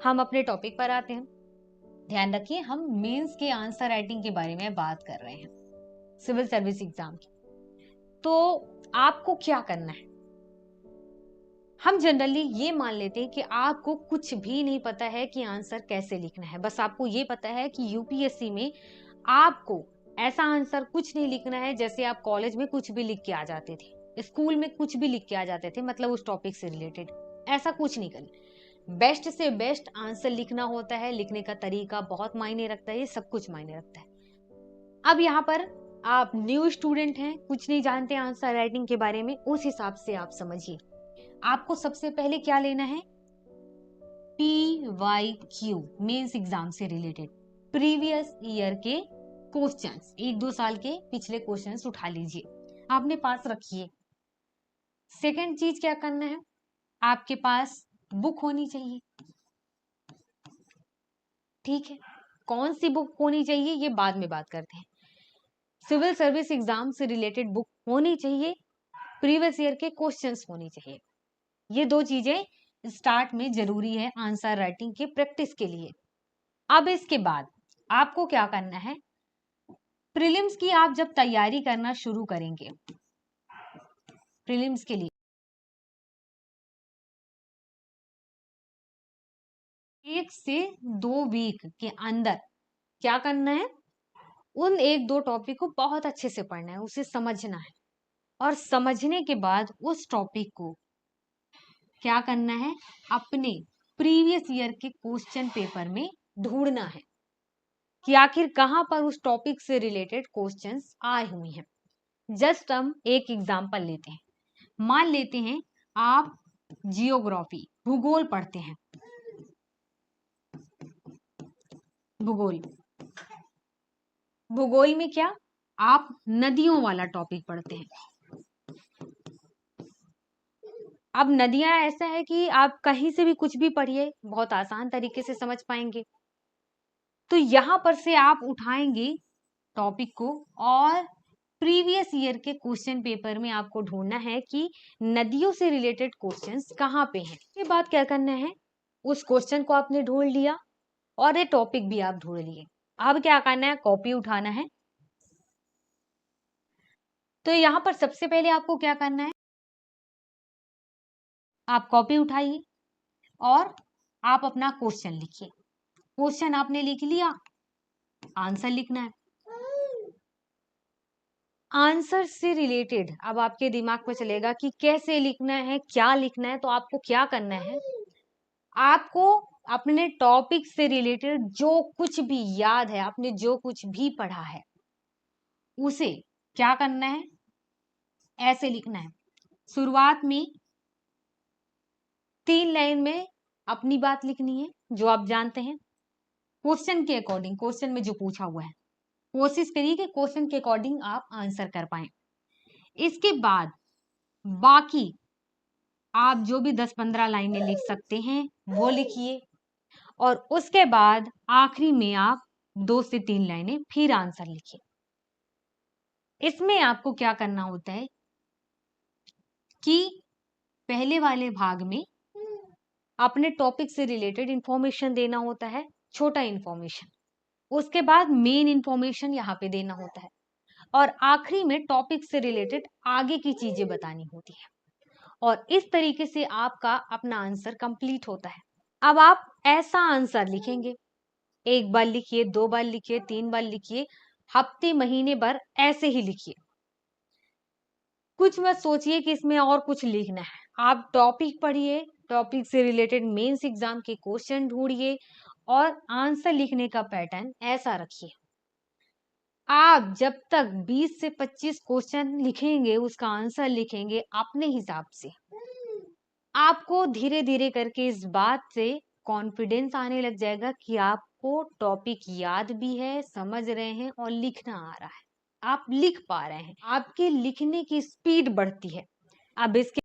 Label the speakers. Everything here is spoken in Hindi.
Speaker 1: हम अपने टॉपिक पर आते हैं। ध्यान रखिए, हम मेंस के आंसर राइटिंग के बारे में बात कर रहे हैं, सिविल सर्विस एग्जाम की। तो आपको क्या करना है? हम जनरली ये मान लेते हैं कि आपको कुछ भी नहीं पता है कि आंसर कैसे लिखना है। बस आपको ये पता है कि यूपीएससी में आपको ऐसा आंसर कुछ नहीं लिखना है जैसे आप कॉलेज में कुछ भी लिख के आ जाते थे, स्कूल में कुछ भी लिख के आ जाते थे, मतलब उस टॉपिक से रिलेटेड। ऐसा कुछ नहीं करना। बेस्ट से बेस्ट आंसर लिखना होता है। लिखने का तरीका बहुत मायने रखता है, ये सब कुछ मायने रखता है। अब यहाँ पर आप न्यू स्टूडेंट हैं, कुछ नहीं जानते आंसर राइटिंग के बारे में, उस हिसाब से आप समझिए। आपको सबसे पहले क्या लेना है? PYQ, मेंस एग्जाम से रिलेटेड प्रीवियस ईयर के क्वेश्चंस, 1-2 साल के पिछले क्वेश्चंस उठा लीजिए, आपने पास रखिए। सेकंड चीज क्या करना है? आपके पास बुक होनी चाहिए। ठीक है, कौन सी बुक होनी चाहिए ये बाद में बात करते हैं। सिविल सर्विस एग्जाम से रिलेटेड बुक होनी चाहिए, प्रीवियस ईयर के क्वेश्चंस होनी चाहिए। ये दो चीजें स्टार्ट में जरूरी है आंसर राइटिंग की प्रैक्टिस के लिए। अब इसके बाद आपको क्या करना है? प्रीलिम्स की आप जब तैयारी करना शुरू करेंगे, प्रीलिम्स के लिए 1 से 2 वीक के अंदर क्या करना है? उन 1-2 टॉपिक को बहुत अच्छे से पढ़ना है, उसे समझना है। और समझने के बाद उस टॉपिक को क्या करना है? अपने प्रीवियस ईयर के क्वेश्चन पेपर में ढूंढना है कि आखिर कहां पर उस टॉपिक से रिलेटेड क्वेश्चंस आए हुए हैं। जस्ट हम एक एग्जांपल लेते हैं। मान लेते हैं आप जियोग्राफी, भूगोल पढ़ते हैं। भूगोल, भूगोल में क्या आप नदियों वाला टॉपिक पढ़ते हैं। अब नदियां ऐसा है कि आप कहीं से भी कुछ भी पढ़िए, बहुत आसान तरीके से समझ पाएंगे। तो यहां पर से आप उठाएंगे टॉपिक को और प्रीवियस ईयर के क्वेश्चन पेपर में आपको ढूंढना है कि नदियों से रिलेटेड क्वेश्चंस कहाँ पे हैं। इसके बाद क्या करना है? उस क्वेश्चन को आपने ढूंढ लिया और ये टॉपिक भी आप ढूंढ लिए। अब क्या करना है? कॉपी उठाना है। तो यहाँ पर सबसे पहले आपको क्या करना है? आप कॉपी उठाइए और आप अपना क्वेश्चन लिखिए। क्वेश्चन आपने लिख लिया, आंसर लिखना है। आंसर से रिलेटेड अब आपके दिमाग में चलेगा कि कैसे लिखना है, क्या लिखना है। तो आपको क्या करना है? आपको अपने टॉपिक से रिलेटेड जो कुछ भी याद है, आपने जो कुछ भी पढ़ा है, उसे क्या करना है? ऐसे लिखना है। शुरुआत में 3 लाइन में अपनी बात लिखनी है जो आप जानते हैं, क्वेश्चन के अकॉर्डिंग, क्वेश्चन में जो पूछा हुआ है। कोशिश करिए कि क्वेश्चन के अकॉर्डिंग आप आंसर कर पाए। इसके बाद बाकी आप जो भी 10-15 लाइनें लिख सकते हैं वो लिखिए और उसके बाद आखिरी में आप 2 से 3 लाइनें फिर आंसर लिखिए। इसमें आपको क्या करना होता है कि पहले वाले भाग में अपने टॉपिक से रिलेटेड इंफॉर्मेशन देना होता है, छोटा इंफॉर्मेशन। उसके बाद मेन इंफॉर्मेशन यहाँ पे देना होता है और आखिरी में टॉपिक से रिलेटेड आगे की चीजें बतानी होती है। और इस तरीके से आपका अपना आंसर कंप्लीट होता है। अब आप ऐसा आंसर लिखेंगे, 1 बार लिखिए, 2 बार लिखिए, 3 बार लिखिए, हफ्ते महीने भर ऐसे ही लिखिए। कुछ मत सोचिए कि इसमें और कुछ लिखना है। आप टॉपिक पढ़िए, टॉपिक से रिलेटेड मेंस एग्जाम के क्वेश्चन ढूंढिए और आंसर लिखने का पैटर्न ऐसा रखिए। आप जब तक 20 से 25 क्वेश्चन लिखेंगे, उसका आंसर लिखेंगे अपने हिसाब से, आपको धीरे धीरे करके इस बात से कॉन्फिडेंस आने लग जाएगा कि आपको टॉपिक याद भी है, समझ रहे हैं और लिखना आ रहा है, आप लिख पा रहे हैं, आपके लिखने की स्पीड बढ़ती है। अब इसके